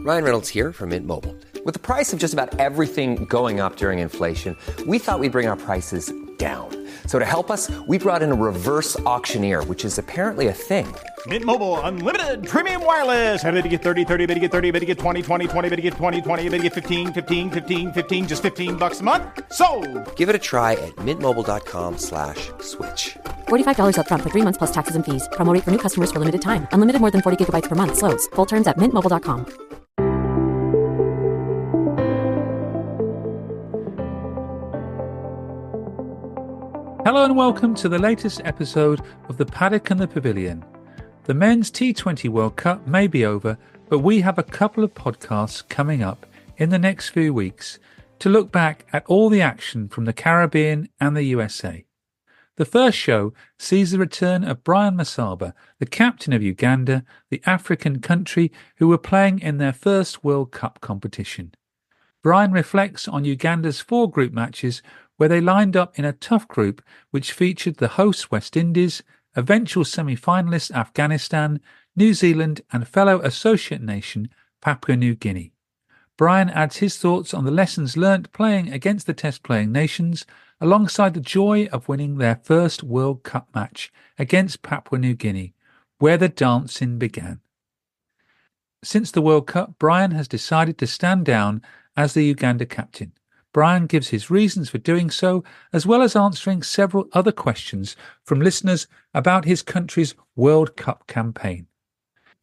Ryan Reynolds here from Mint Mobile. With the price of just about everything going up during inflation, we thought we'd bring our prices down. So to help us, we brought in a reverse auctioneer, which is apparently a thing. Mint Mobile Unlimited Premium Wireless. How to get 30, 30, bit to get 30, bit to get 20, 20, 20, bit to get 20, 20, bit to get 15, 15, 15, 15, just $15 a month? Sold! Give it a try at mintmobile.com/switch. $45 up front for 3 months plus taxes and fees. Promo rate for new customers for limited time. Unlimited more than 40 gigabytes per month. Slows full terms at mintmobile.com. Hello and welcome to the latest episode of the Paddock and the Pavilion. The men's T20 World Cup may be over, but we have a couple of podcasts coming up in the next few weeks to look back at all the action from the Caribbean and the USA. The first show sees the return of Brian Masaba, the captain of Uganda, the African country who were playing in their first World Cup competition. Brian reflects on Uganda's 4 group matches where they lined up in a tough group which featured the host West Indies, eventual semi-finalists Afghanistan, New Zealand and fellow associate nation Papua New Guinea. Brian adds his thoughts on the lessons learnt playing against the test-playing nations alongside the joy of winning their first World Cup match against Papua New Guinea, where the dancing began. Since the World Cup, Brian has decided to stand down as the Uganda captain. Brian gives his reasons for doing so, as well as answering several other questions from listeners about his country's World Cup campaign.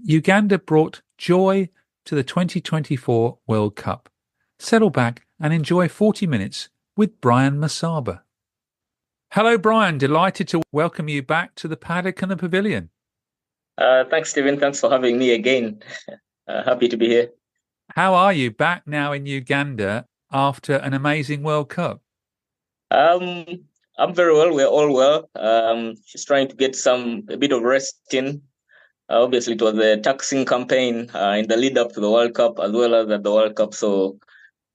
Uganda brought joy to the 2024 World Cup. Settle back and enjoy 40 minutes with Brian Masaba. Hello, Brian. Delighted to welcome you back to the Paddock and the Pavilion. Thanks, Stephen. Thanks for having me again. Happy to be here. How are you back now in Uganda after an amazing World Cup? I'm very well. We're all well. Just trying to get a bit of rest in. Obviously, it was a taxing campaign in the lead up to the World Cup as well as at the World Cup. So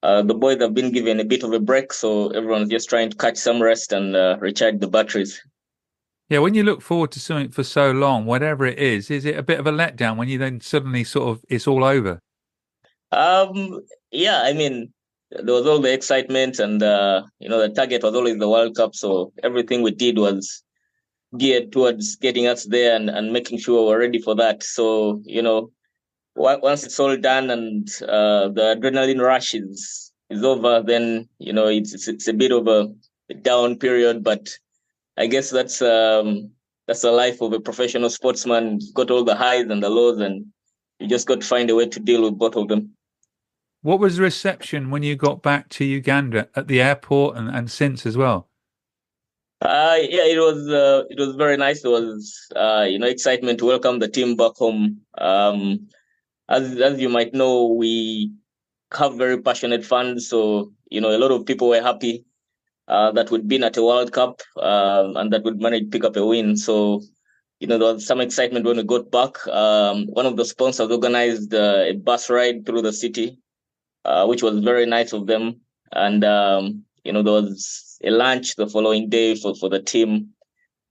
the boys have been given a bit of a break. So everyone's just trying to catch some rest and recharge the batteries. Yeah, when you look forward to something for so long, whatever it is it a bit of a letdown when you then suddenly it's all over? Yeah, I mean, there was all the excitement and, the target was always the World Cup. So everything we did was geared towards getting us there and making sure we're ready for that. So, once it's all done and the adrenaline rush is over, then, it's a bit of a down period. But I guess that's the life of a professional sportsman. You've got all the highs and the lows, and you just got to find a way to deal with both of them. What was the reception when you got back to Uganda at the airport and since as well? Yeah, it was very nice. There was excitement to welcome the team back home. As you might know, we have very passionate fans, so a lot of people were happy that we'd been at a World Cup and that we'd managed to pick up a win. So there was some excitement when we got back. One of the sponsors organized a bus ride through the city, which was very nice of them. And, there was a lunch the following day for the team,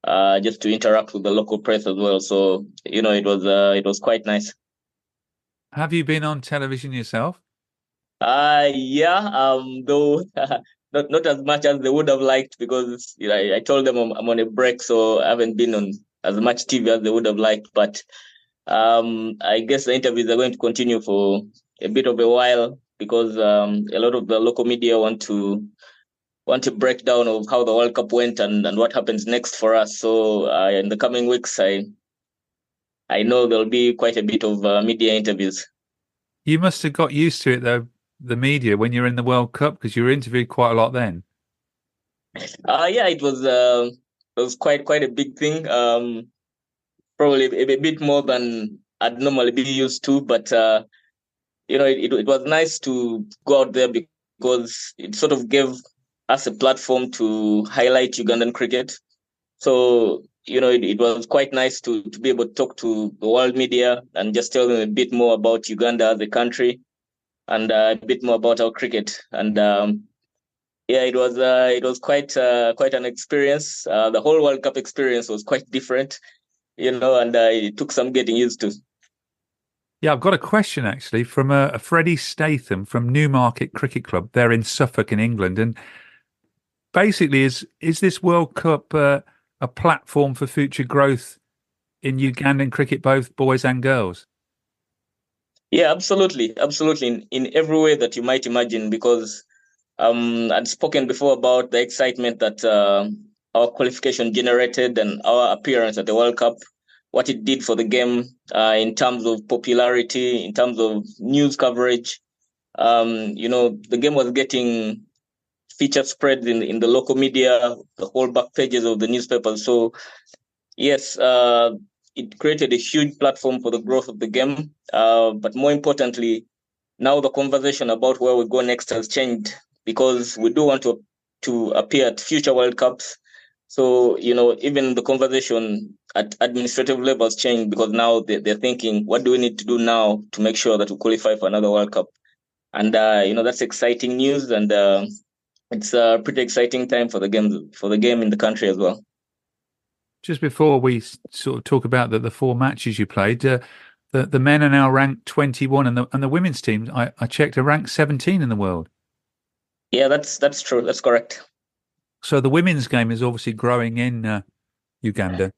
just to interact with the local press as well. So, it was quite nice. Have you been on television yourself? Yeah, though not as much as they would have liked, because I told them I'm on a break, so I haven't been on as much TV as they would have liked. But I guess the interviews are going to continue for a bit of a while, because a lot of the local media want a breakdown of how the World Cup went and what happens next for us. So in the coming weeks, I know there'll be quite a bit of media interviews. You must have got used to it, though, the media, when you're in the World Cup, because you were interviewed quite a lot then. Yeah, it was quite a big thing. Probably a bit more than I'd normally be used to, but it was nice to go out there because it sort of gave us a platform to highlight Ugandan cricket. So, it was quite nice to be able to talk to the world media and just tell them a bit more about Uganda, the country, and a bit more about our cricket. And yeah, it was quite an experience. The whole World Cup experience was quite different, and it took some getting used to. Yeah, I've got a question actually from a Freddie Statham from Newmarket Cricket Club. They're in Suffolk in England, and basically, is this World Cup a platform for future growth in Ugandan cricket, both boys and girls? Yeah, absolutely, absolutely, in every way that you might imagine, because I'd spoken before about the excitement that our qualification generated and our appearance at the World Cup, what it did for the game in terms of popularity, in terms of news coverage. The game was getting feature spreads in the local media, the whole back pages of the newspapers. So yes, it created a huge platform for the growth of the game. But more importantly, now the conversation about where we go next has changed, because we do want to appear at future World Cups. So, even the conversation at administrative level has changed, because now they're thinking, what do we need to do now to make sure that we qualify for another World Cup? And, that's exciting news. And it's a pretty exciting time for the game in the country as well. Just before we sort of talk about the four matches you played, the men are now ranked 21, and the women's team, I checked, are ranked 17 in the world. Yeah, that's true. That's correct. So the women's game is obviously growing in Uganda.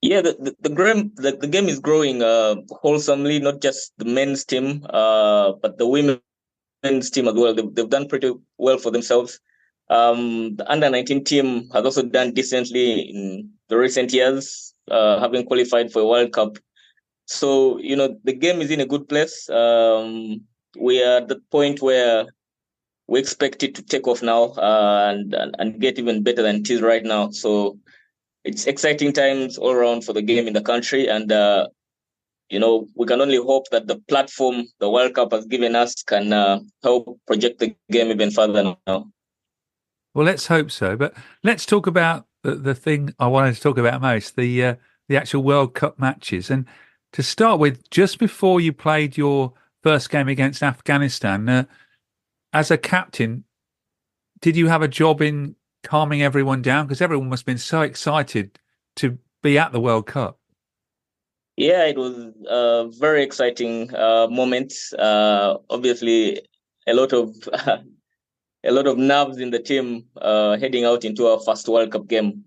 Yeah, the game is growing wholesomely, not just the men's team, but the women's team as well. They've done pretty well for themselves. The under-19 team has also done decently in the recent years, having qualified for a World Cup. So, the game is in a good place. We are at the point where we expect it to take off now, and get even better than it is right now. So it's exciting times all around for the game in the country. And, we can only hope that the platform the World Cup has given us can help project the game even further now. Well, let's hope so. But let's talk about the thing I wanted to talk about most, the actual World Cup matches. And to start with, just before you played your first game against Afghanistan, as a captain, did you have a job in calming everyone down? Because everyone must have been so excited to be at the World Cup. Yeah, it was a very exciting moment. Obviously, a lot of a lot of nerves in the team heading out into our first World Cup game.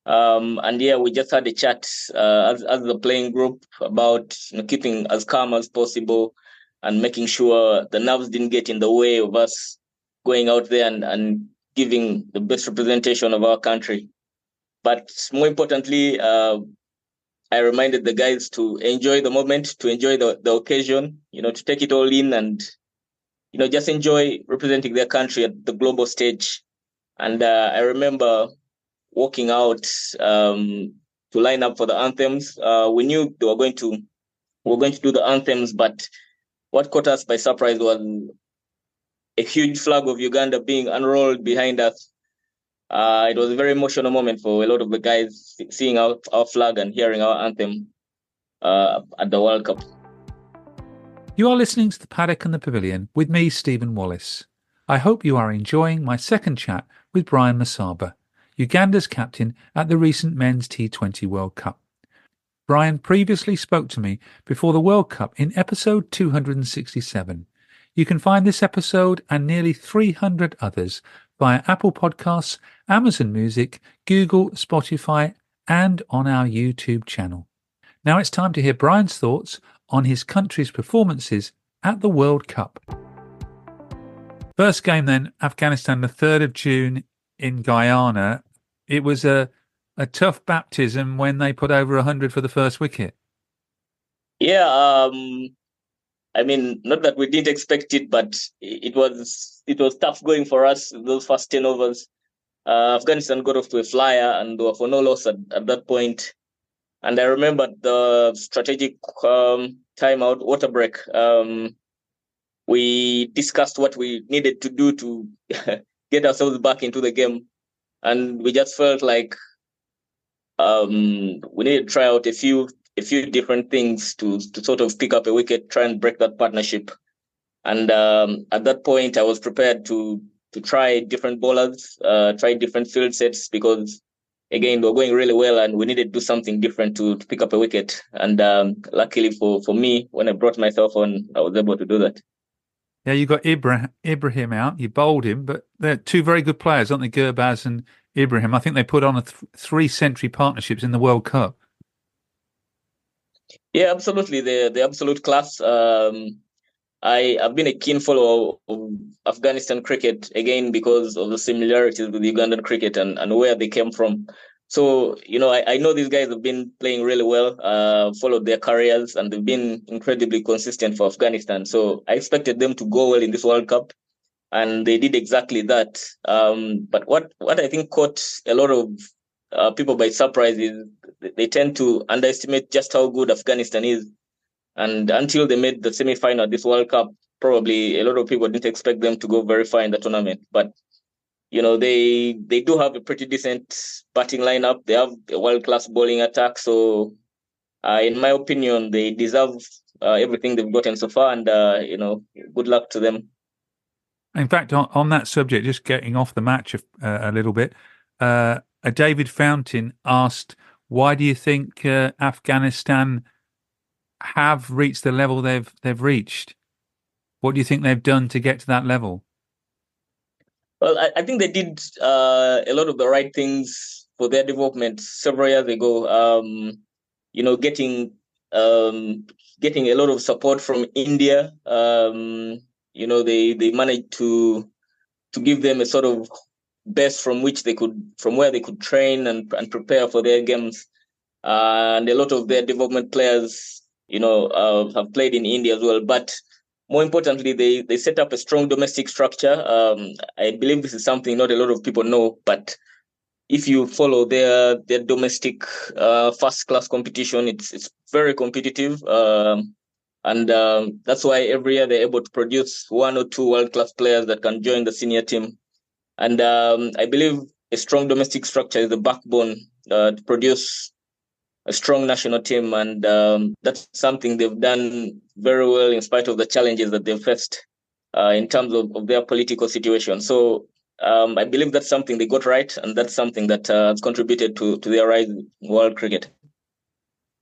And yeah, we just had a chat as the playing group about keeping as calm as possible and making sure the nerves didn't get in the way of us going out there and giving the best representation of our country. But more importantly, I reminded the guys to enjoy the moment, to enjoy the occasion, to take it all in and, just enjoy representing their country at the global stage. And I remember walking out to line up for the anthems. We knew we were going to do the anthems, but what caught us by surprise was a huge flag of Uganda being unrolled behind us. It was a very emotional moment for a lot of the guys, seeing our flag and hearing our anthem at the World Cup. You are listening to the Paddock and the Pavilion with me, Stephen Wallace. I hope you are enjoying my second chat with Brian Masaba, Uganda's captain at the recent Men's T20 World Cup. Brian previously spoke to me before the World Cup in episode 267. You can find this episode and nearly 300 others via Apple Podcasts, Amazon Music, Google, Spotify, and on our YouTube channel. Now it's time to hear Brian's thoughts on his country's performances at the World Cup. First game then, Afghanistan, the 3rd of June in Guyana. It was a tough baptism when they put over 100 for the first wicket. Yeah, not that we didn't expect it, but it was tough going for us those first 10 overs. Afghanistan got off to a flyer and they were for no loss at that point. And I remember the strategic timeout, water break. We discussed what we needed to do to get ourselves back into the game. And we just felt like we needed to try out a few different things to sort of pick up a wicket, try and break that partnership. And at that point, I was prepared to try different bowlers, try different field sets, because again, they were going really well, and we needed to do something different to pick up a wicket. And luckily for me, when I brought myself on, I was able to do that. Yeah, you got Ibrahim out. You bowled him, but they're two very good players, aren't they? Gurbaz and Ibrahim. I think they put on a 3-century partnerships in the World Cup. Yeah, absolutely. The absolute class. I've been a keen follower of Afghanistan cricket, again, because of the similarities with Ugandan cricket and where they came from. So, I know these guys have been playing really well, followed their careers, and they've been incredibly consistent for Afghanistan. So I expected them to go well in this World Cup, and they did exactly that. But what I think caught a lot of people by surprise is they tend to underestimate just how good Afghanistan is. And until they made the semi-final this World Cup, probably a lot of people didn't expect them to go very far in the tournament. But they do have a pretty decent batting lineup. They have a world-class bowling attack. So, in my opinion, they deserve everything they've gotten so far. And good luck to them. In fact, on that subject, just getting off the match a little bit, David Fountain asked, "Why do you think Afghanistan have reached the level they've reached? What do you think they've done to get to that level?" Well, I think they did a lot of the right things for their development several years ago. Getting a lot of support from India. They managed to give them a sort of base from where they could train and prepare for their games. And a lot of their development players, have played in India as well. But more importantly, they set up a strong domestic structure. I believe this is something not a lot of people know, but if you follow their domestic first-class competition, it's very competitive. And that's why every year they're able to produce 1 or 2 world-class players that can join the senior team. And I believe a strong domestic structure is the backbone to produce a strong national team. And that's something they've done very well in spite of the challenges that they've faced in terms of their political situation. So I believe that's something they got right, and that's something that has contributed to their rise in world cricket.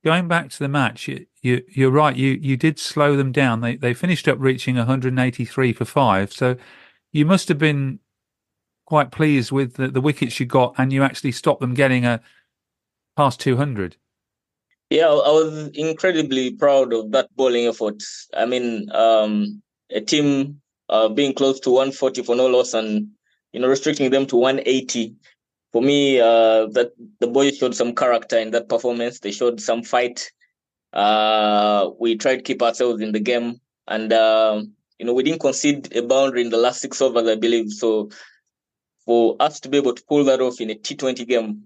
Going back to the match, you're right. You did slow them down. They finished up reaching 183 for 5. So you must have been quite pleased with the wickets you got, and you actually stopped them getting past 200. Yeah, I was incredibly proud of that bowling effort. I mean, a team being close to 140 for no loss and restricting them to 180. For me, that the boys showed some character in that performance. They showed some fight. We tried to keep ourselves in the game, and we didn't concede a boundary in the last 6 overs, I believe. So for us to be able to pull that off in a T20 game,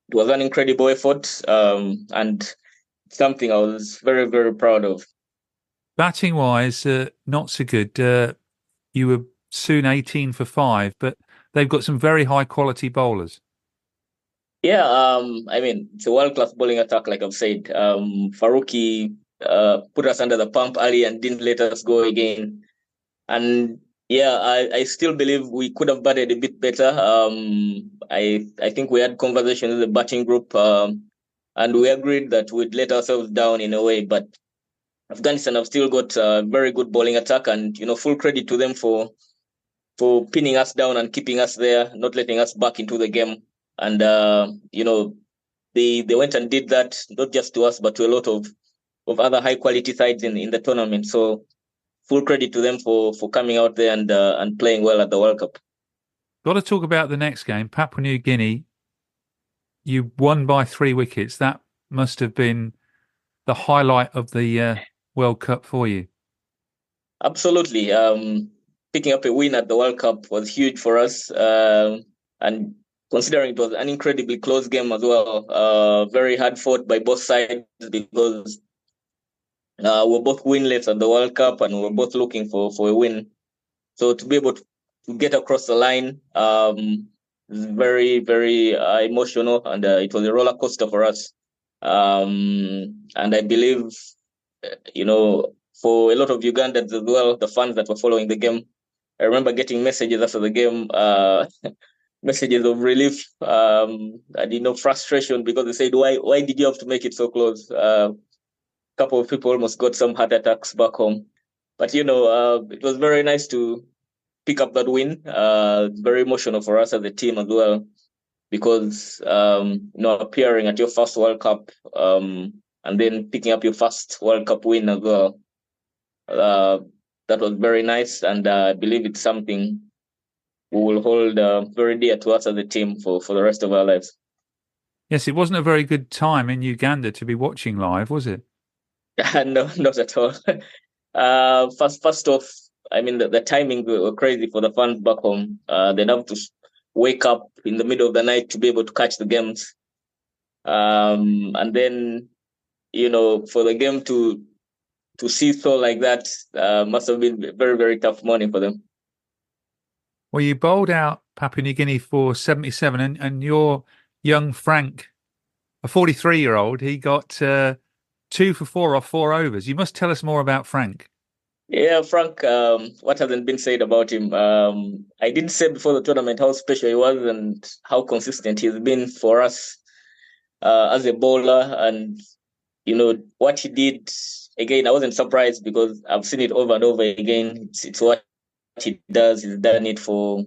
it was an incredible effort, and something I was very, very proud of. Batting wise, not so good. You were soon 18 for 5, but they've got some very high quality bowlers. Yeah, I mean, it's a world-class bowling attack, like I've said. Faruqi put us under the pump early and didn't let us go again. And yeah, I still believe we could have batted a bit better. I think we had conversations with the batting group, and we agreed that we'd let ourselves down in a way. But Afghanistan have still got a very good bowling attack, and full credit to them for pinning us down and keeping us there, not letting us back into the game. And they went and did that not just to us, but to a lot of other high quality sides in the tournament. So full credit to them for coming out there and playing well at the World Cup. Got to talk about the next game, Papua New Guinea. You won by 3 wickets. That must have been the highlight of the World Cup for you. Absolutely. Picking up a win at the World Cup was huge for us. And considering it was an incredibly close game as well, very hard fought by both sides because we're both winless at the World Cup and we're both looking for a win. So to be able to get across the line is very, very emotional, and it was a roller coaster for us. And I believe, for a lot of Ugandans as well, the fans that were following the game, I remember getting messages after the game, messages of relief, and frustration, because they said, why did you have to make it so close? A couple of people almost got some heart attacks back home, but it was very nice to pick up that win. Very emotional for us as a team as well, because appearing at your first World Cup, and then picking up your first World Cup win as well. That was very nice, and I believe it's something we will hold very dear to us as a team for the rest of our lives. Yes, it wasn't a very good time in Uganda to be watching live, was it? No, not at all. First off, I mean, the timing were crazy for the fans back home. They'd have to wake up in the middle of the night to be able to catch the games. And then, for the game to see so like that must have been very, very tough morning for them. Well, you bowled out Papua New Guinea for 77, and your young Frank, a 43-year-old, he got 2 for 4 off 4 overs. You must tell us more about Frank. Yeah, Frank, what hasn't been said about him? I did say before the tournament how special he was and how consistent he's been for us as a bowler. And, what he did, again, I wasn't surprised because I've seen it over and over again. It's what he does. He's done it for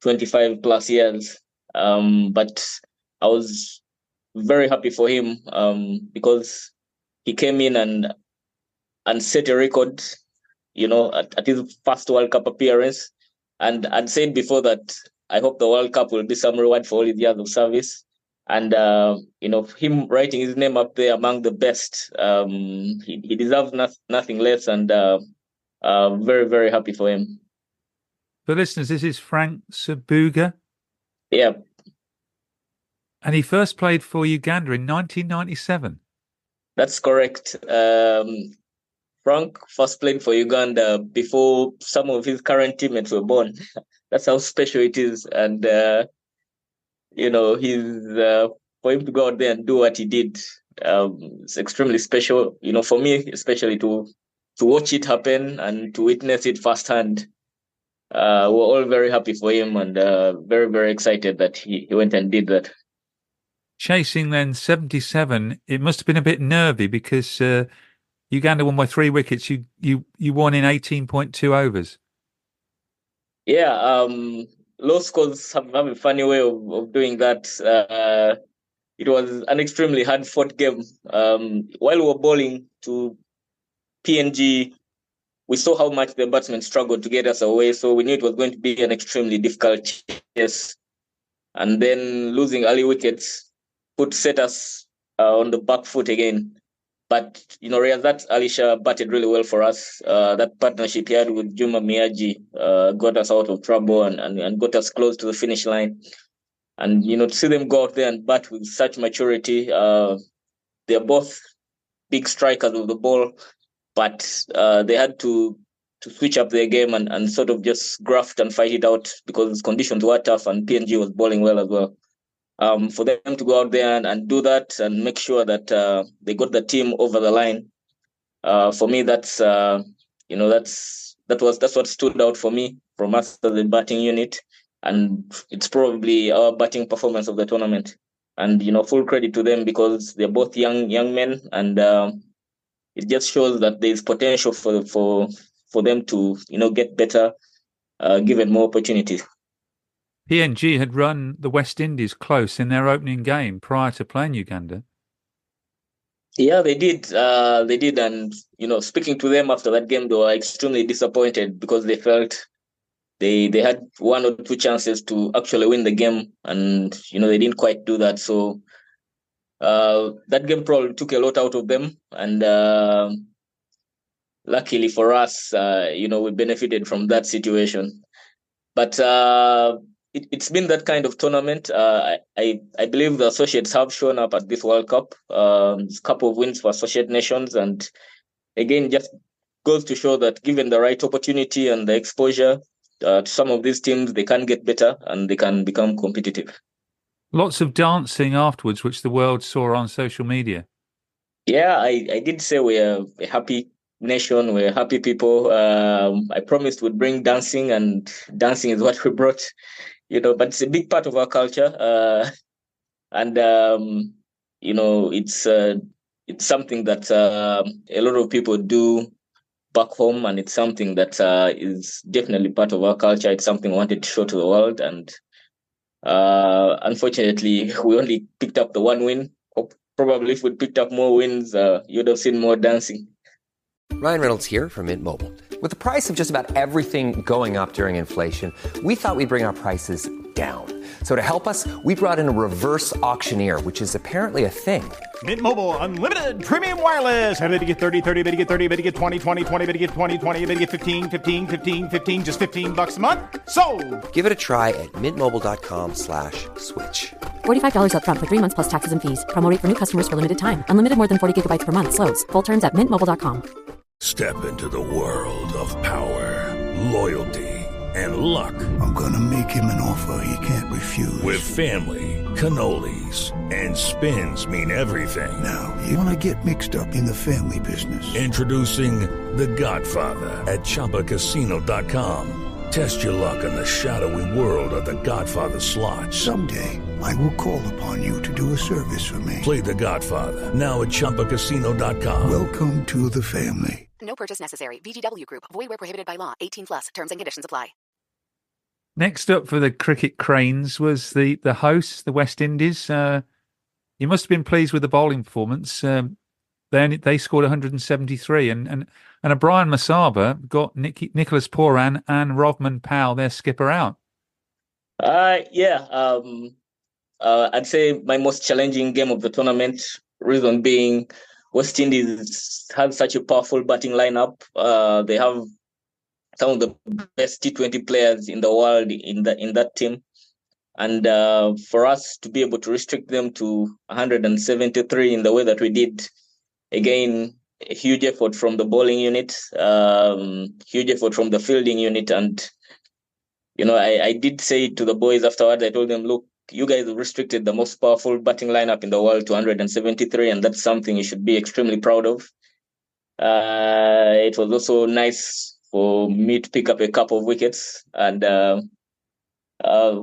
25 plus years. But I was very happy for him because he came in and set a record, at his first World Cup appearance. And I'd said before that I hope the World Cup will be some reward for all his years of service. And, him writing his name up there among the best, he deserves nothing less, and very, very happy for him. For listeners, this is Frank Sabuga. Yeah. And he first played for Uganda in 1997. That's correct. Frank first played for Uganda before some of his current teammates were born. That's how special it is. And, he's for him to go out there and do what he did, it's extremely special, for me, especially to watch it happen and to witness it firsthand. We're all very happy for him, and very, very excited that he went and did that. Chasing then 77, it must have been a bit nervy because Uganda won by 3 wickets. You won in 18.2 overs. Yeah, low scores have a funny way of doing that. It was an extremely hard-fought game. While we were bowling to PNG, we saw how much the batsmen struggled to get us away, so we knew it was going to be an extremely difficult chase. And then losing early wickets would set us on the back foot again. But, Riyazat Alisha batted really well for us. That partnership he had with Juma Miyaji got us out of trouble and got us close to the finish line. And, to see them go out there and bat with such maturity, they're both big strikers of the ball, but they had to switch up their game and sort of just graft and fight it out because conditions were tough and PNG was bowling well as well. For them to go out there and do that and make sure that they got the team over the line, for me, that's what stood out for me from us as a batting unit, and it's probably our batting performance of the tournament. And full credit to them because they're both young men, and it just shows that there's potential for them to get better, given more opportunities. PNG had run the West Indies close in their opening game prior to playing Uganda. Yeah, they did. And speaking to them after that game, they were extremely disappointed because they felt they had 1 or 2 chances to actually win the game, and they didn't quite do that. So that game probably took a lot out of them, and luckily for us, we benefited from that situation. But it's been that kind of tournament. I believe the associates have shown up at this World Cup. A couple of wins for associate nations, and again, just goes to show that given the right opportunity and the exposure to some of these teams, they can get better and they can become competitive. Lots of dancing afterwards, which the world saw on social media. Yeah, I did say we're a happy nation, we're happy people. I promised we'd bring dancing, and dancing is what we brought. but it's a big part of our culture. And it's something that a lot of people do back home, and it's something that is definitely part of our culture. It's something we wanted to show to the world, and unfortunately, we only picked up the one win. Probably if we'd picked up more wins, you'd have seen more dancing. Ryan Reynolds here from Mint Mobile. With the price of just about everything going up during inflation, we thought we'd bring our prices down. So to help us, we brought in a reverse auctioneer, which is apparently a thing. Mint Mobile Unlimited Premium Wireless. How to get 30, 30, bit to get 30, bit to get 20, 20, 20, bit to get 20, 20, bit to get 15, 15, 15, 15, just $15 a month? Sold! Give it a try at mintmobile.com/switch. $45 up front for 3 months plus taxes and fees. Promo rate for new customers for limited time. Unlimited more than 40 gigabytes per month. Slows full terms at mintmobile.com. Step into the world of power, loyalty, and luck. I'm gonna make him an offer he can't refuse. With family, cannolis, and spins mean everything. Now, you wanna get mixed up in the family business. Introducing The Godfather at ChumbaCasino.com. Test your luck in the shadowy world of The Godfather slot. Someday, I will call upon you to do a service for me. Play The Godfather now at ChumbaCasino.com. Welcome to the family. No purchase necessary. VGW Group. Void where prohibited by law. 18 plus. Terms and conditions apply. Next up for the cricket cranes was the hosts, the West Indies. You must have been pleased with the bowling performance. They scored 173, and a Brian Masaba got Nicholas Pooran and Rovman Powell, their skipper, out. I'd say my most challenging game of the tournament. Reason being, West Indies had such a powerful batting lineup. They have some of the best T20 players in the world in that team. And for us to be able to restrict them to 173 in the way that we did, again, a huge effort from the bowling unit, huge effort from the fielding unit. And, I did say to the boys afterwards, I told them, look, you guys have restricted the most powerful batting lineup in the world to 173, and that's something you should be extremely proud of. It was also nice for me to pick up a couple of wickets, and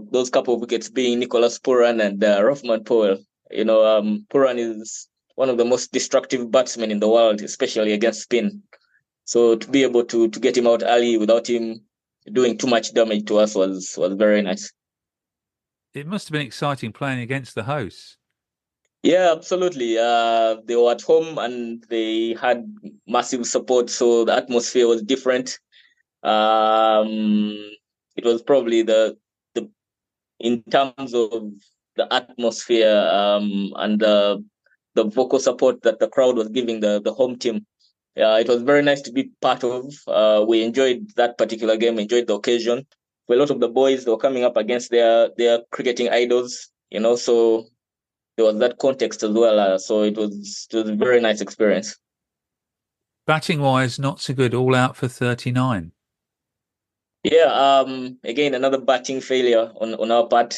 those couple of wickets being Nicholas Pooran and Rovman Powell. Pooran is one of the most destructive batsmen in the world, especially against spin. So to be able to get him out early without him doing too much damage to us was very nice. It must have been exciting playing against the hosts. Yeah, absolutely. They were at home and they had massive support, so the atmosphere was different. It was probably the in terms of the atmosphere and the vocal support that the crowd was giving the home team. It was very nice to be part of. We enjoyed that particular game, enjoyed the occasion. For a lot of the boys, they were coming up against their cricketing idols, so there was that context as well. So it was a very nice experience. Batting-wise, not so good, all out for 39. Yeah, again, another batting failure on our part.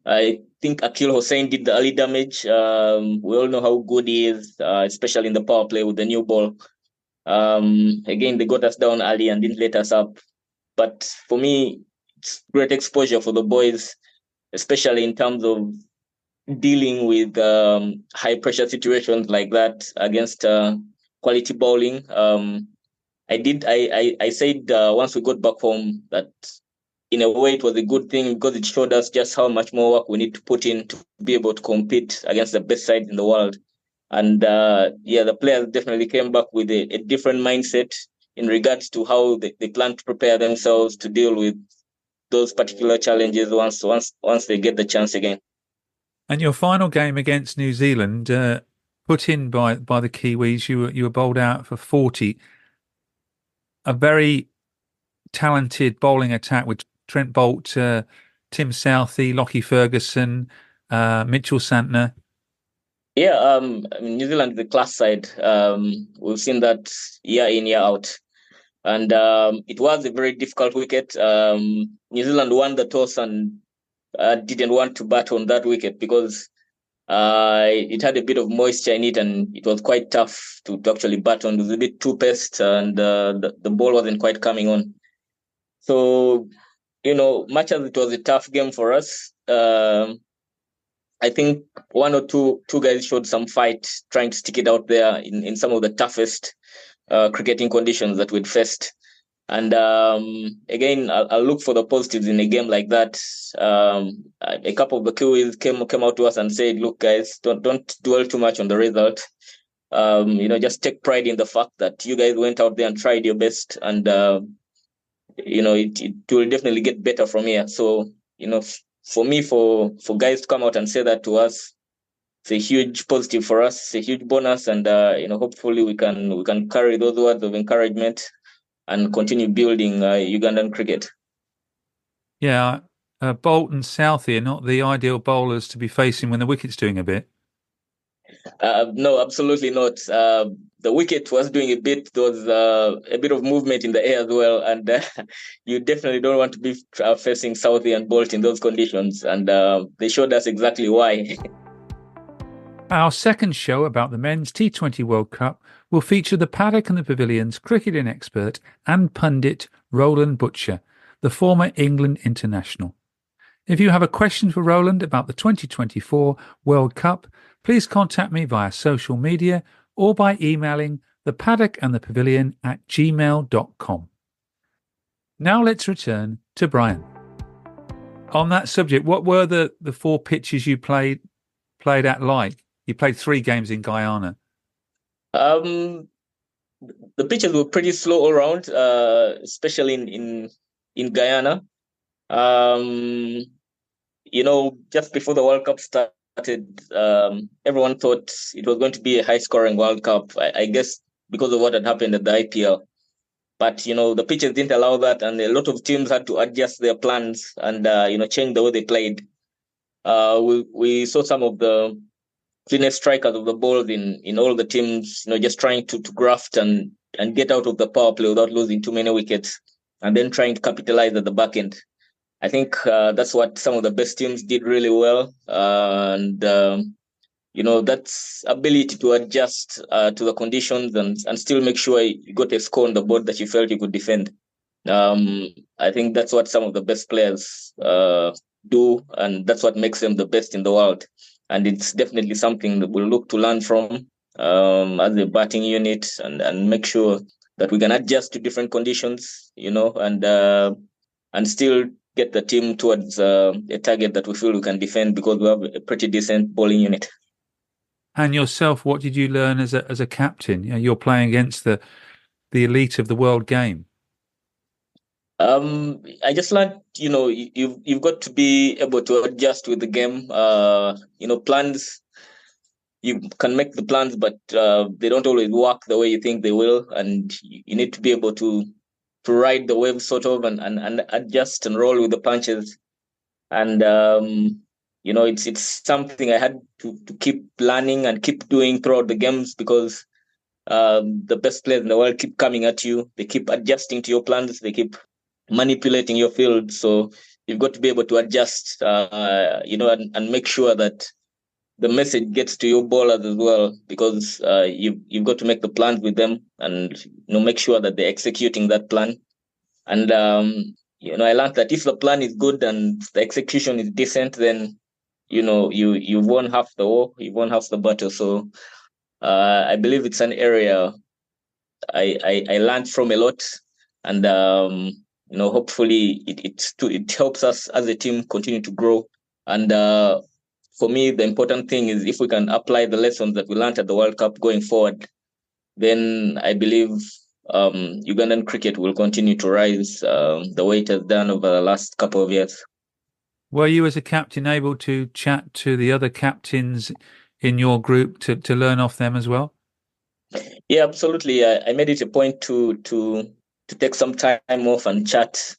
I think Akil Hossain did the early damage. We all know how good he is, especially in the power play with the new ball. Again, they got us down early and didn't let us up. But for me, it's great exposure for the boys, especially in terms of dealing with high-pressure situations like that against quality bowling. I said once we got back home that in a way it was a good thing because it showed us just how much more work we need to put in to be able to compete against the best side in the world. And the players definitely came back with a different mindset in regards to how they plan to prepare themselves to deal with those particular challenges once they get the chance again. And your final game against New Zealand, put in by the Kiwis, you were bowled out for 40. A very talented bowling attack with Trent Boult, Tim Southey, Lockie Ferguson, Mitchell Santner. Yeah, New Zealand is a class side. We've seen that year in, year out. And it was a very difficult wicket. New Zealand won the toss and didn't want to bat on that wicket because it had a bit of moisture in it and it was quite tough to actually bat on. It was a bit too pest and the ball wasn't quite coming on. So much as it was a tough game for us, I think one or two guys showed some fight trying to stick it out there in some of the toughest cricketing conditions that we'd faced. And again, I'll look for the positives in a game like that. A couple of the Kiwis came out to us and said, "Look, guys, don't dwell too much on the result. Just take pride in the fact that you guys went out there and tried your best, and it will definitely get better from here." So, for me, for guys to come out and say that to us, it's a huge positive for us. It's a huge bonus, and hopefully we can carry those words of encouragement and continue building Ugandan cricket. Yeah, Bolt and Southey are not the ideal bowlers to be facing when the wicket's doing a bit. No, absolutely not. The wicket was doing a bit. There was a bit of movement in the air as well, and you definitely don't want to be facing Southey and Bolt in those conditions. And they showed us exactly why. Our second show about the Men's T20 World Cup will feature the Paddock and the Pavilion's cricketing expert and pundit Roland Butcher, the former England international. If you have a question for Roland about the 2024 World Cup, please contact me via social media or by emailing thepaddockandthepavilion@gmail.com. Now let's return to Brian. On that subject, what were the four pitches you played at like? You played 3 games in Guyana. The pitches were pretty slow all around, especially in Guyana. Just before the World Cup started, everyone thought it was going to be a high-scoring World Cup, I guess because of what had happened at the IPL. But, the pitches didn't allow that, and a lot of teams had to adjust their plans and, change the way they played. We saw some of the cleanest strikers of the ball in all the teams, just trying to graft and get out of the power play without losing too many wickets, and then trying to capitalize at the back end. I think that's what some of the best teams did really well. That's ability to adjust to the conditions and still make sure you got a score on the board that you felt you could defend. I think that's what some of the best players do, and that's what makes them the best in the world. And it's definitely something that we'll look to learn from as a batting unit and make sure that we can adjust to different conditions, and still get the team towards a target that we feel we can defend, because we have a pretty decent bowling unit. And yourself, what did you learn as a captain? You're playing against the elite of the world game. I just learned, you've got to be able to adjust with the game. Plans, you can make the plans, but they don't always work the way you think they will, and you need to be able to ride the wave sort of and adjust and roll with the punches. And it's something I had to keep learning and keep doing throughout the games, because the best players in the world keep coming at you. They keep adjusting to your plans. They keep manipulating your field. So you've got to be able to adjust, and make sure that the message gets to your bowlers as well, because you've got to make the plans with them and make sure that they're executing that plan. And I learned that if the plan is good and the execution is decent, then you've won half the war, you've won half the battle. So I believe it's an area I learned from a lot, and hopefully it helps us as a team continue to grow. And for me, the important thing is if we can apply the lessons that we learned at the World Cup going forward, then I believe Ugandan cricket will continue to rise the way it has done over the last couple of years. Were you as a captain able to chat to the other captains in your group to learn off them as well? Yeah, absolutely. I made it a point to take some time off and chat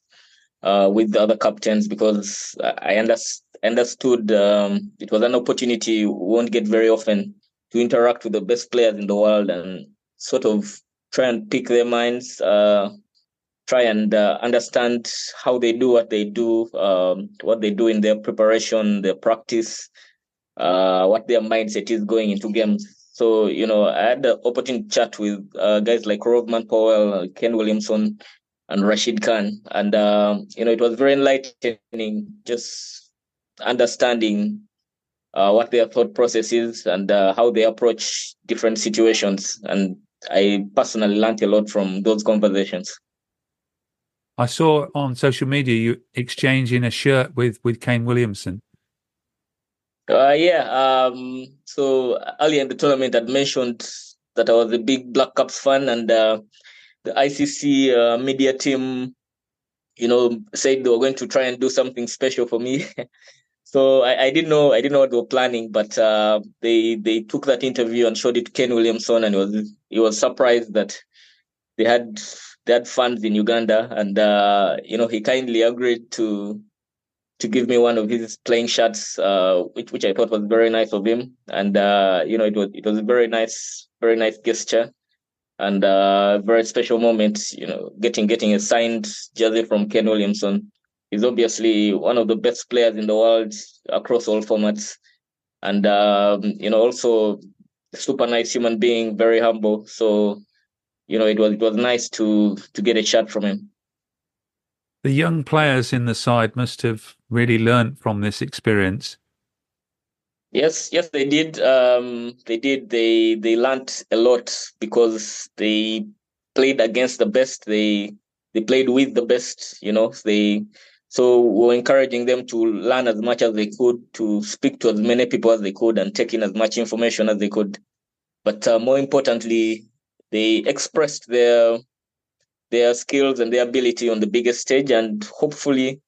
with the other captains, because I understood it was an opportunity we won't get very often to interact with the best players in the world and sort of try and pick their minds, try and understand how they do what they do in their preparation, their practice, what their mindset is going into games. So, I had the opportunity to chat with guys like Rovman Powell, Ken Williamson, Rashid Khan. And, it was very enlightening just understanding what their thought process is and how they approach different situations. And I personally learned a lot from those conversations. I saw on social media you exchanging a shirt with Kane Williamson. So earlier in the tournament, I'd mentioned that I was a big Black Caps fan, and the ICC media team, said they were going to try and do something special for me. So I didn't know what they were planning, but they took that interview and showed it to Ken Williamson, and he was surprised that they had fans in Uganda, and he kindly agreed to give me one of his playing shirts, which I thought was very nice of him, and it was a very nice gesture, and a very special moment. Getting a signed jersey from Ken Williamson. He's obviously one of the best players in the world across all formats, and also a super nice human being, very humble. So it was nice to get a shot from him. The young players in the side must have really learnt from this experience. Yes, they did. They learned a lot because they played against the best. They played with the best. So we were encouraging them to learn as much as they could, to speak to as many people as they could, and take in as much information as they could. But more importantly, they expressed their skills and their ability on the biggest stage, and hopefully,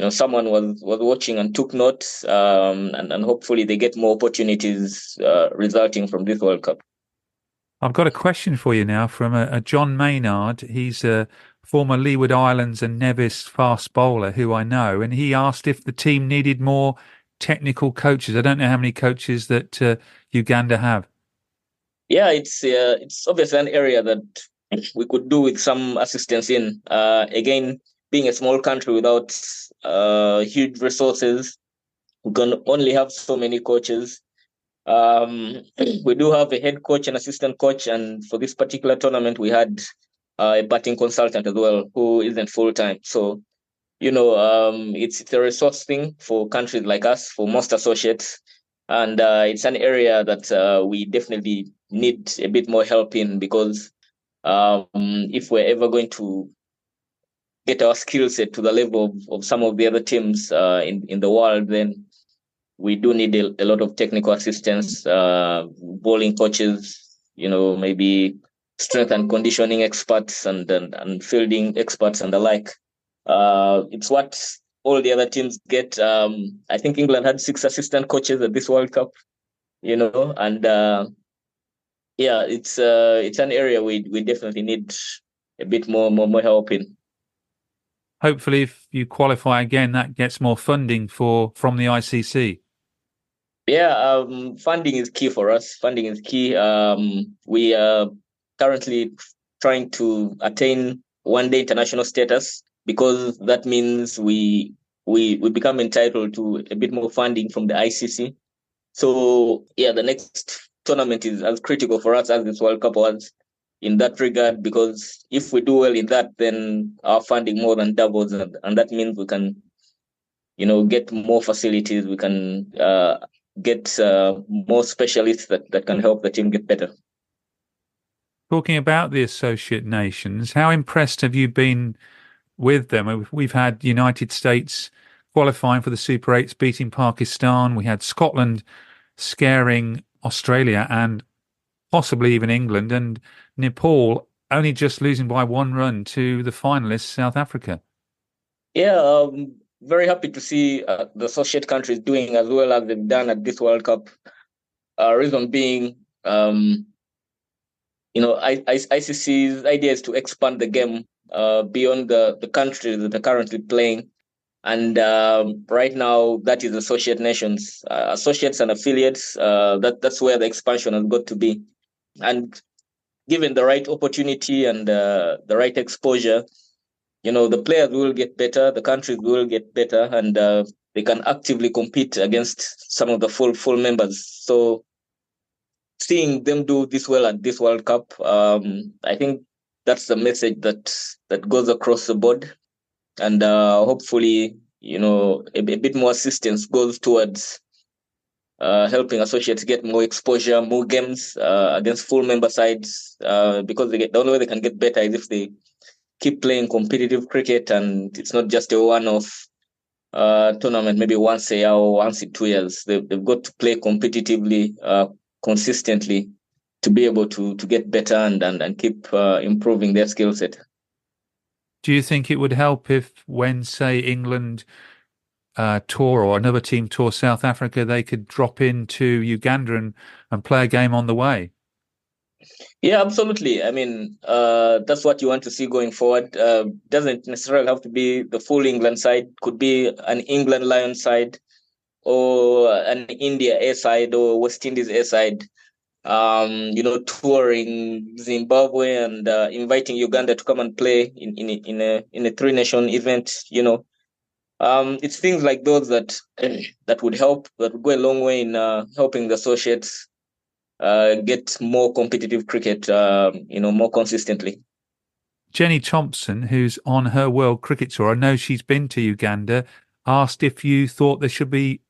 someone was watching and took notes, and hopefully they get more opportunities resulting from this World Cup. I've got a question for you now from a John Maynard. He's a former Leeward Islands and Nevis fast bowler who I know, and he asked if the team needed more technical coaches. I don't know how many coaches that Uganda have. Yeah, it's obviously an area that we could do with some assistance in. Again, being a small country without huge resources, we can only have so many coaches. We do have a head coach and assistant coach, and for this particular tournament, we had a batting consultant as well, who isn't full time. So, it's a resource thing for countries like us, for most associates, and it's an area that we definitely need a bit more help in, because if we're ever going to get our skill set to the level of some of the other teams in the world, then we do need a lot of technical assistance, bowling coaches, maybe strength and conditioning experts and fielding experts and the like. It's what all the other teams get. I think England had 6 assistant coaches at this World Cup, and it's an area we definitely need a bit more help in. Hopefully, if you qualify again, that gets more funding from the ICC. Yeah, funding is key for us. Funding is key. We are currently trying to attain one-day international status, because that means we become entitled to a bit more funding from the ICC. So yeah, the next tournament is as critical for us as this World Cup was in that regard, because if we do well in that, then our funding more than doubles, and that means we can, get more facilities. We can get more specialists that can help the team get better. Talking about the associate nations, how impressed have you been with them? We've had United States qualifying for the Super 8s, beating Pakistan. We had Scotland scaring Australia and possibly even England, and Nepal only just losing by 1 run to the finalists, South Africa. Yeah, very happy to see the associate countries doing as well as they've done at this World Cup. Reason being, ICC's idea is to expand the game beyond the countries that are currently playing. And right now, that is associate nations, associates and affiliates. That's where the expansion has got to be. And given the right opportunity and the right exposure, the players will get better, the countries will get better, and they can actively compete against some of the full members. So seeing them do this well at this World Cup, I think that's the message that goes across the board, and hopefully, a bit more assistance goes towards helping associates get more exposure, more games against full member sides, because the only way they can get better is if they keep playing competitive cricket, and it's not just a one-off tournament, maybe once a year or once in 2 years. They've got to play competitively, consistently, to be able to get better and keep improving their skill set. Do you think it would help if, when, say, England tour or another team tour South Africa, they could drop into Uganda and play a game on the way? Yeah, absolutely. I mean, that's what you want to see going forward. Doesn't necessarily have to be the full England side. Could be an England Lions side, or an India A side, or West Indies A side. Touring Zimbabwe and inviting Uganda to come and play in a 3-nation event. It's things like those that would help. That would go a long way in helping the associates get more competitive cricket, more consistently. Jenny Thompson, who's on her World Cricket Tour, I know she's been to Uganda, asked if you thought there should be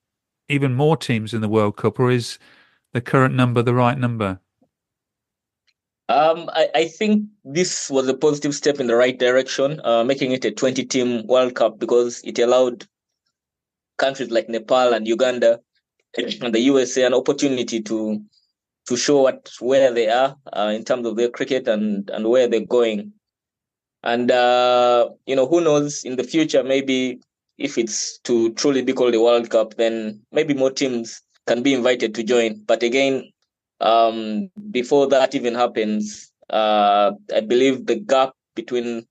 even more teams in the World Cup, or is the current number the right number? I think this was a positive step in the right direction, making it a 20-team World Cup, because it allowed countries like Nepal and Uganda and the USA an opportunity to show where they are in terms of their cricket and where they're going. And, who knows, in the future, maybe if it's to truly be called a World Cup, then maybe more teams can be invited to join. But again, before that even happens, I believe the gap between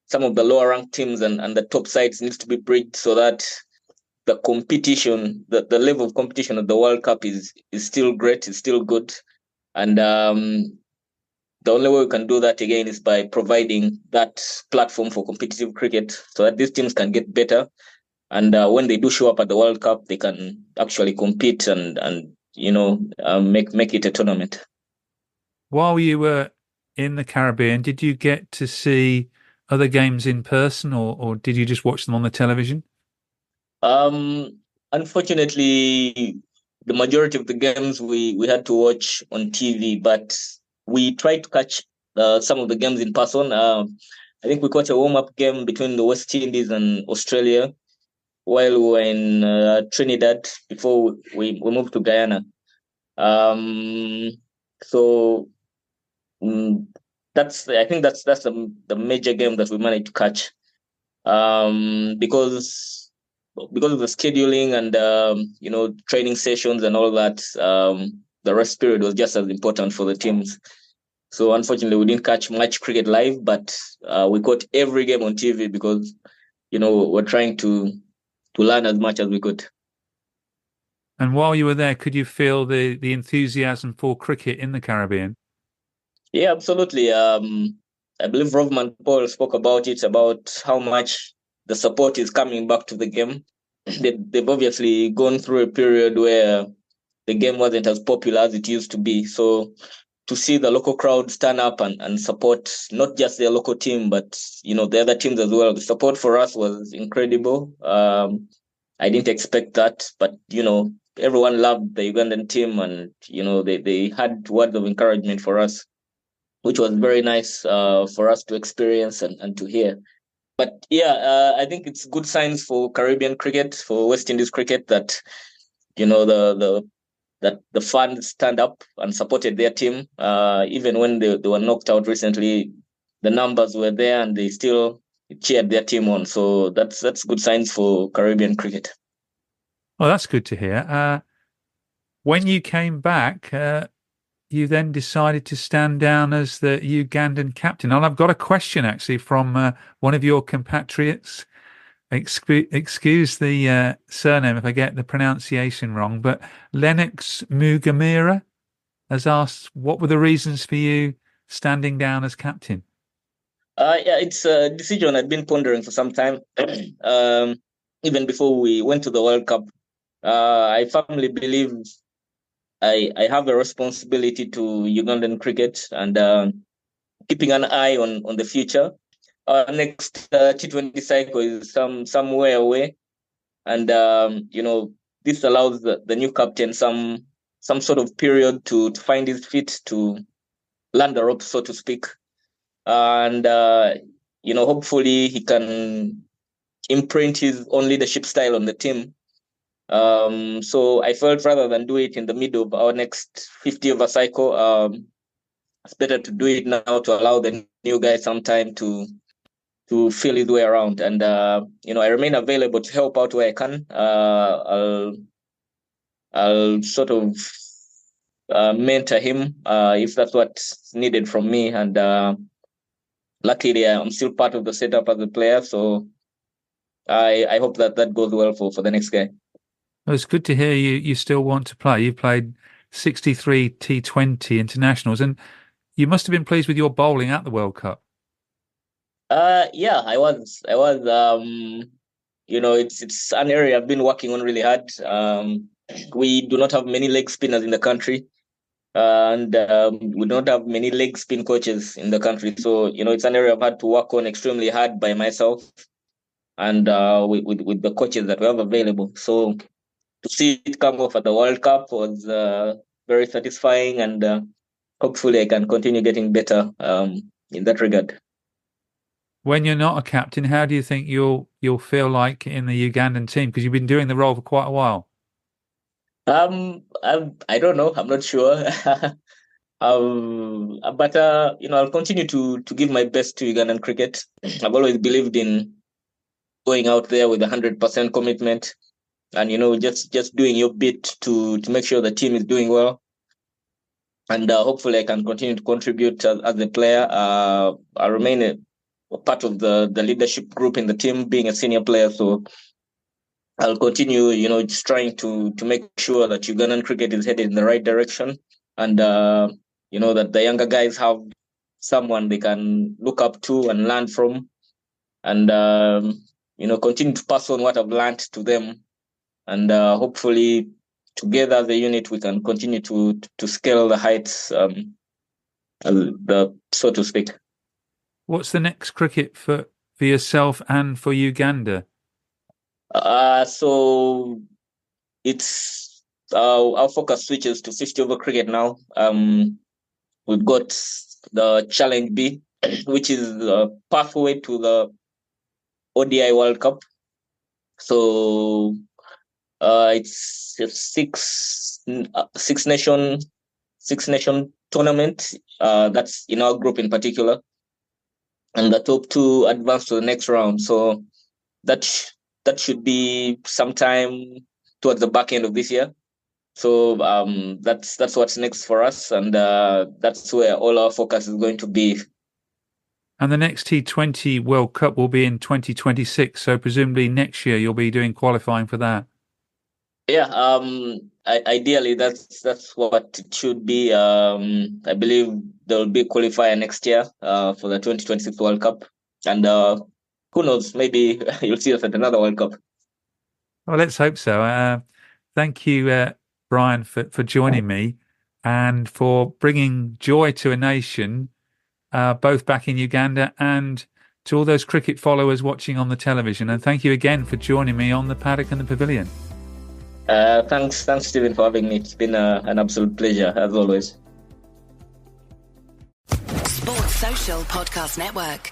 some of the lower ranked teams and the top sides needs to be bridged, so that the competition, the level of competition at the World Cup is still great, is still good. And the only way we can do that again is by providing that platform for competitive cricket, so that these teams can get better. And when they do show up at the World Cup, they can actually compete and make it a tournament. While you were in the Caribbean, did you get to see other games in person, or did you just watch them on the television? Unfortunately, the majority of the games we had to watch on TV, but we tried to catch some of the games in person. I think we caught a warm-up game between the West Indies and Australia while we were in Trinidad before we moved to Guyana. So I think that's the major game that we managed to catch, because of the scheduling and training sessions and all that. The rest period was just as important for the teams. So unfortunately, we didn't catch much cricket live, but we caught every game on TV because we're trying to learn as much as we could. And while you were there, could you feel the enthusiasm for cricket in the Caribbean? Yeah, absolutely. I believe Rovman Paul spoke about it, about how much the support is coming back to the game. They've obviously gone through a period where the game wasn't as popular as it used to be. So to see the local crowd stand up and support not just their local team, but the other teams as well, the support for us was incredible. I didn't expect that, but everyone loved the Ugandan team, and they had words of encouragement for us, which was very nice for us to experience and to hear. But yeah, I think it's good signs for Caribbean cricket, for West Indies cricket, that that the fans stand up and supported their team. Even when they were knocked out recently, the numbers were there and they still cheered their team on. So that's good signs for Caribbean cricket. Well, that's good to hear. When you came back, you then decided to stand down as the Ugandan captain. And I've got a question actually from one of your compatriots. Excuse the surname if I get the pronunciation wrong, but Lennox Mugamira has asked, what were the reasons for you standing down as captain? Yeah, it's a decision I'd been pondering for some time. Even before we went to the World Cup, I firmly believe I have a responsibility to Ugandan cricket, and keeping an eye on the future. Our next T20 cycle is somewhere away, and this allows the new captain some sort of period to find his feet, to land the rope, so to speak, and hopefully he can imprint his own leadership style on the team. So I felt rather than do it in the middle of our next 50-over cycle, it's better to do it now to allow the new guy some time to feel his way around. And I remain available to help out where I can. I'll sort of mentor him if that's what's needed from me. And luckily, I'm still part of the setup as a player, so I hope that goes well for the next guy. Well, it's good to hear you still want to play. You've played 63 T20 internationals, and you must have been pleased with your bowling at the World Cup. Yeah, I was. It's an area I've been working on really hard. We do not have many leg spinners in the country, and we don't have many leg spin coaches in the country. So, it's an area I've had to work on extremely hard by myself and with the coaches that we have available. So to see it come off at the World Cup was very satisfying, and hopefully I can continue getting better in that regard. When you're not a captain, how do you think you'll feel like in the Ugandan team? Because you've been doing the role for quite a while. I don't know. I'm not sure. But I'll continue to give my best to Ugandan cricket. I've always believed in going out there with 100% commitment, and just doing your bit to make sure the team is doing well. And hopefully I can continue to contribute as a player. I remain a part of the leadership group in the team, being a senior player. So I'll continue, just trying to make sure that Ugandan cricket is headed in the right direction, and that the younger guys have someone they can look up to and learn from, and continue to pass on what I've learned to them, and hopefully together as a unit we can continue to scale the heights, so to speak. What's the next cricket for yourself and for Uganda? So it's our focus switches to 50-over cricket now. We've got the Challenge B, which is the pathway to the ODI World Cup. So it's a six nation tournament. That's in our group in particular, and the top two advance to the next round. So that should be sometime towards the back end of this year. So that's what's next for us, and that's where all our focus is going to be. And the next T20 World Cup will be in 2026. So presumably next year you'll be doing qualifying for that. Yeah, ideally that's what it should be. I believe there will be a qualifier next year for the 2026 World Cup, and who knows, maybe you'll see us at another World Cup. Well, let's hope so. Thank you, Brian, for joining me and for bringing joy to a nation, both back in Uganda and to all those cricket followers watching on the television. And thank you again for joining me on the Paddock and the Pavilion. Thanks, Stephen, for having me. It's been an absolute pleasure, as always. Sports Social Podcast Network.